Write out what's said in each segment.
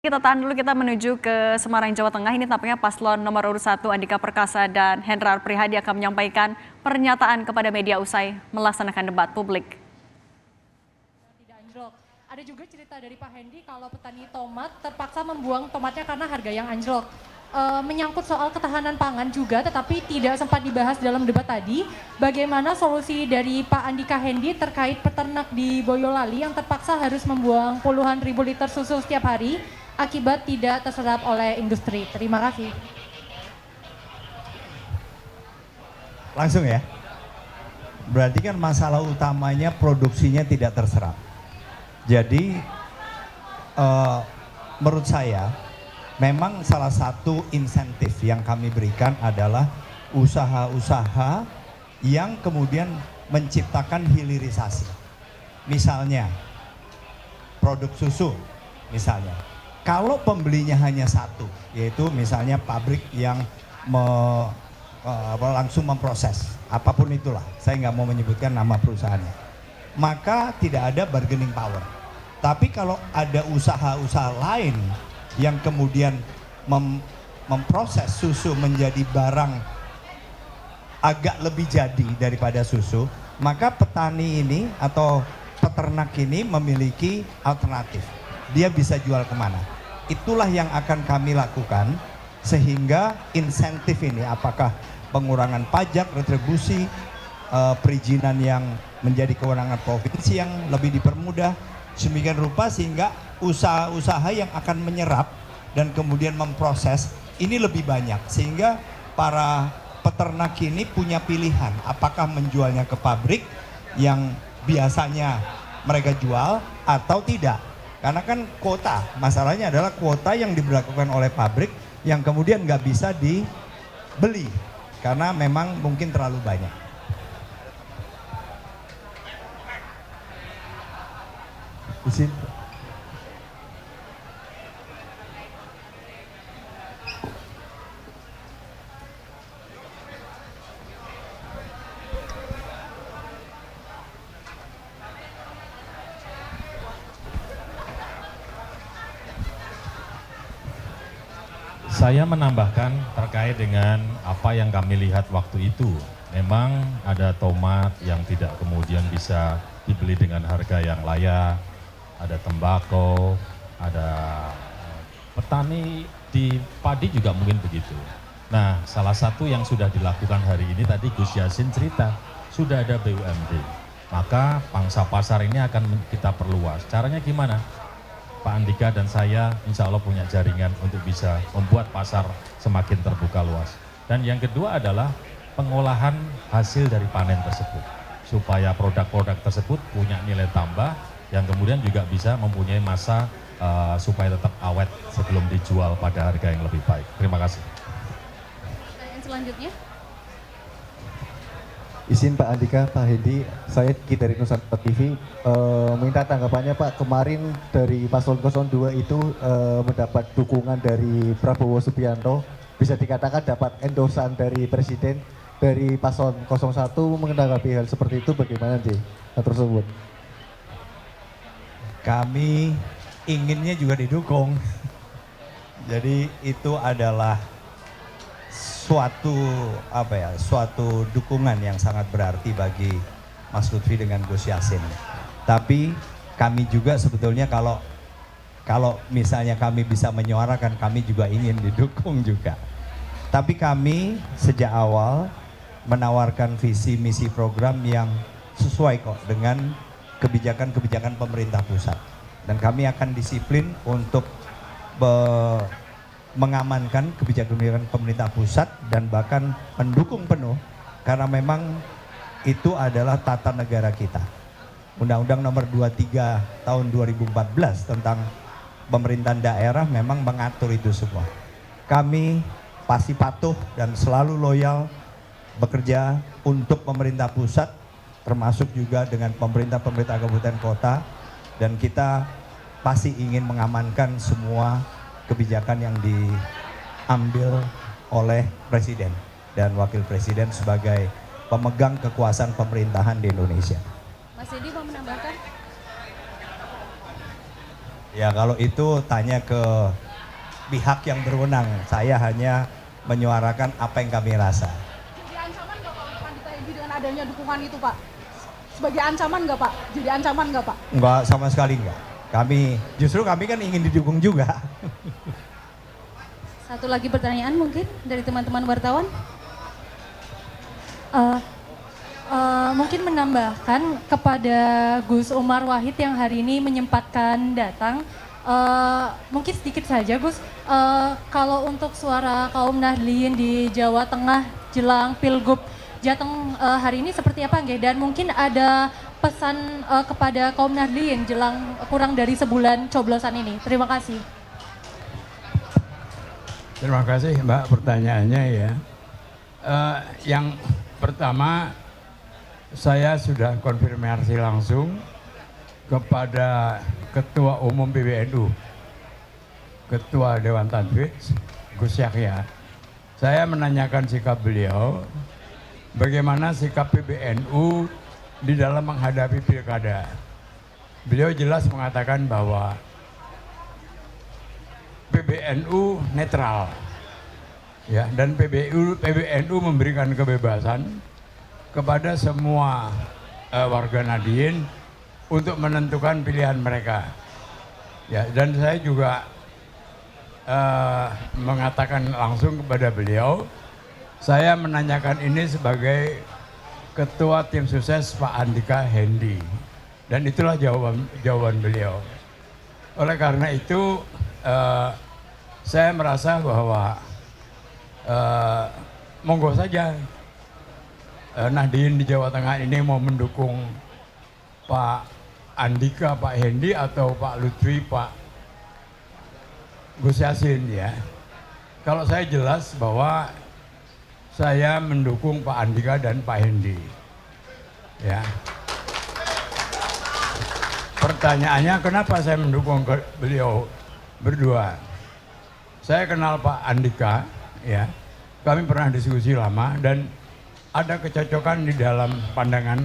Kita tahan dulu, kita menuju ke Semarang, Jawa Tengah. Ini tampaknya paslon nomor urut 1 Andika Perkasa dan Hendrar Prihadi akan menyampaikan pernyataan kepada media usai melaksanakan debat publik. Tidak anjlok. Ada juga cerita dari Pak Hendi kalau petani tomat terpaksa membuang tomatnya karena harga yang anjlok. Menyangkut soal ketahanan pangan juga, tetapi tidak sempat dibahas dalam debat tadi. Bagaimana solusi dari Pak Andika Hendi terkait peternak di Boyolali yang terpaksa harus membuang puluhan ribu liter susu setiap hari akibat tidak terserap oleh industri. Terima kasih. Langsung ya. Berarti kan masalah utamanya produksinya tidak terserap. Jadi menurut saya memang salah satu insentif yang kami berikan adalah usaha-usaha yang kemudian menciptakan hilirisasi. Misalnya produk susu misalnya. Kalau pembelinya hanya satu, yaitu misalnya pabrik yang langsung memproses, apapun itulah, saya nggak mau menyebutkan nama perusahaannya, maka tidak ada bargaining power. Tapi kalau ada usaha-usaha lain yang kemudian memproses susu menjadi barang agak lebih jadi daripada susu, maka petani ini atau peternak ini memiliki alternatif. Dia bisa jual kemana. Itulah yang akan kami lakukan sehingga insentif ini, apakah pengurangan pajak, retribusi, perizinan yang menjadi kewenangan provinsi yang lebih dipermudah, sedemikian rupa sehingga usaha-usaha yang akan menyerap dan kemudian memproses ini lebih banyak, sehingga para peternak ini punya pilihan apakah menjualnya ke pabrik yang biasanya mereka jual atau tidak. Karena kan kuota, masalahnya adalah kuota yang diberlakukan oleh pabrik yang kemudian nggak bisa dibeli karena memang mungkin terlalu banyak. Izin. Saya menambahkan terkait dengan apa yang kami lihat waktu itu. Memang ada tomat yang tidak kemudian bisa dibeli dengan harga yang layak, ada tembakau, ada petani di padi juga mungkin begitu. Nah, salah satu yang sudah dilakukan hari ini tadi Gus Yassin cerita, sudah ada BUMD. Maka pangsa pasar ini akan kita perluas. Caranya gimana? Pak Andika dan saya insya Allah punya jaringan untuk bisa membuat pasar semakin terbuka luas. Dan yang kedua adalah pengolahan hasil dari panen tersebut. Supaya produk-produk tersebut punya nilai tambah yang kemudian juga bisa mempunyai masa supaya tetap awet sebelum dijual pada harga yang lebih baik. Terima kasih. Pertanyaan selanjutnya. Izin Pak Andika, Pak Hendi, saya Ki dari Nusantara TV, minta tanggapannya Pak. Kemarin dari paslon 02 itu mendapat dukungan dari Prabowo Subianto, bisa dikatakan dapat endorsan dari Presiden. Dari paslon 01 menanggapi hal seperti itu bagaimana sih tersebut? Kami inginnya juga didukung. Jadi itu adalah suatu dukungan yang sangat berarti bagi Mas Lutfi dengan Gus Yassin. Tapi kami juga sebetulnya kalau misalnya kami bisa menyuarakan, kami juga ingin didukung juga. Tapi kami sejak awal menawarkan visi misi program yang sesuai kok dengan kebijakan-kebijakan pemerintah pusat. Dan kami akan disiplin untuk mengamankan kebijakan-kebijakan pemerintah pusat dan bahkan mendukung penuh karena memang itu adalah tata negara kita. Undang-Undang nomor 23 tahun 2014 tentang pemerintahan daerah memang mengatur itu semua. Kami pasti patuh dan selalu loyal bekerja untuk pemerintah pusat termasuk juga dengan pemerintah-pemerintah kabupaten kota, dan kita pasti ingin mengamankan semua kebijakan yang diambil oleh Presiden dan Wakil Presiden sebagai pemegang kekuasaan pemerintahan di Indonesia. Mas Hendi mau menambahkan? Ya kalau itu tanya ke pihak yang berwenang. Saya hanya menyuarakan apa yang kami rasa. Jadi ancaman nggak Pak untuk Andika Hendy dengan adanya dukungan itu Pak? Sebagai ancaman nggak Pak? Jadi ancaman nggak Pak? Enggak, sama sekali enggak. Justru kami kan ingin didukung juga. Satu lagi pertanyaan mungkin dari teman-teman wartawan. Mungkin menambahkan kepada Gus Umar Wahid yang hari ini menyempatkan datang. Mungkin sedikit saja Gus, kalau untuk suara kaum Nahdliyin di Jawa Tengah jelang Pilgub Jateng hari ini seperti apa nggih? Dan mungkin ada pesan kepada kaum Nahdliyin jelang kurang dari sebulan coblosan ini. Terima kasih. Terima kasih Mbak pertanyaannya ya. Yang pertama saya sudah konfirmasi langsung kepada Ketua Umum PBNU, Ketua Dewan Tanfidz, Gus Yahya. Saya menanyakan sikap beliau, bagaimana sikap PBNU di dalam menghadapi pilkada. Beliau jelas mengatakan bahwa PBNU netral, ya, dan PBNU memberikan kebebasan kepada semua warga Nahdliyin untuk menentukan pilihan mereka. Ya, dan saya juga mengatakan langsung kepada beliau, saya menanyakan ini sebagai Ketua Tim Sukses Pak Andika Hendy, dan itulah jawaban beliau. Oleh karena itu saya merasa bahwa monggo saja Nahdliyin di Jawa Tengah ini mau mendukung Pak Andika, Pak Hendy, atau Pak Lutfi, Pak Gus Yassin ya. Kalau saya jelas bahwa saya mendukung Pak Andika dan Pak Hendy. Ya. Pertanyaannya kenapa saya mendukung beliau berdua? Saya kenal Pak Andika ya. Kami pernah diskusi lama dan ada kecocokan di dalam pandangan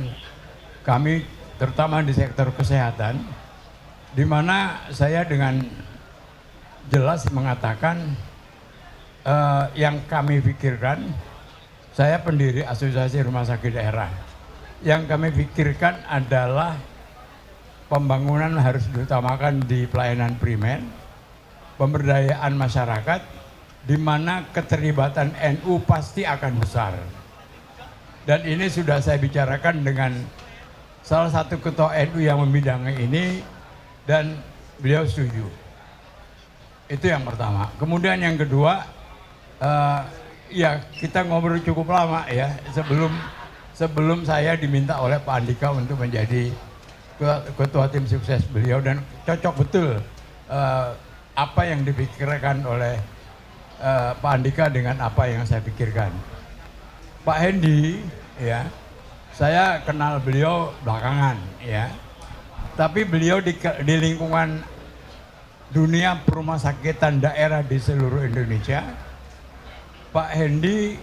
kami, terutama di sektor kesehatan, di mana saya dengan jelas mengatakan yang kami pikirkan, saya pendiri Asosiasi Rumah Sakit Daerah, yang kami pikirkan adalah pembangunan harus diutamakan di pelayanan primer, pemberdayaan masyarakat, di mana keterlibatan NU pasti akan besar. Dan ini sudah saya bicarakan dengan salah satu ketua NU yang membidangi ini, dan beliau setuju. Itu yang pertama. Kemudian yang kedua, ya kita ngobrol cukup lama ya sebelum saya diminta oleh Pak Andika untuk menjadi ketua tim sukses beliau, dan cocok betul apa yang dipikirkan oleh Pak Andika dengan apa yang saya pikirkan. Pak Hendy ya, saya kenal beliau belakangan ya, tapi beliau di lingkungan dunia perumahasakitan daerah di seluruh Indonesia, Pak Hendy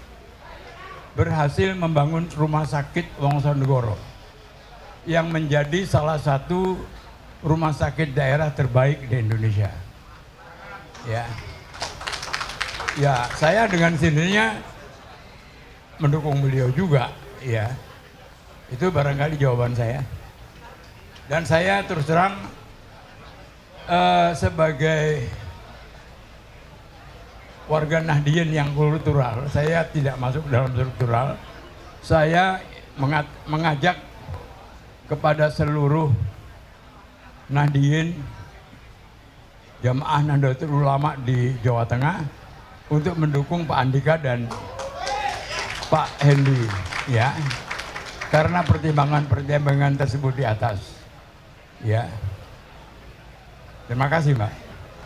berhasil membangun rumah sakit Wongsonegoro yang menjadi salah satu rumah sakit daerah terbaik di Indonesia. Ya, saya dengan sendirinya mendukung beliau juga, ya. Itu barangkali jawaban saya. Dan saya terus terang sebagai warga Nahdliyin yang kultural, saya tidak masuk dalam struktural. Saya mengajak kepada seluruh Nahdliyin, Jamaah Nahdlatul Ulama di Jawa Tengah untuk mendukung Pak Andika dan Pak Hendy, ya, karena pertimbangan-pertimbangan tersebut di atas, ya. Terima kasih, Mbak.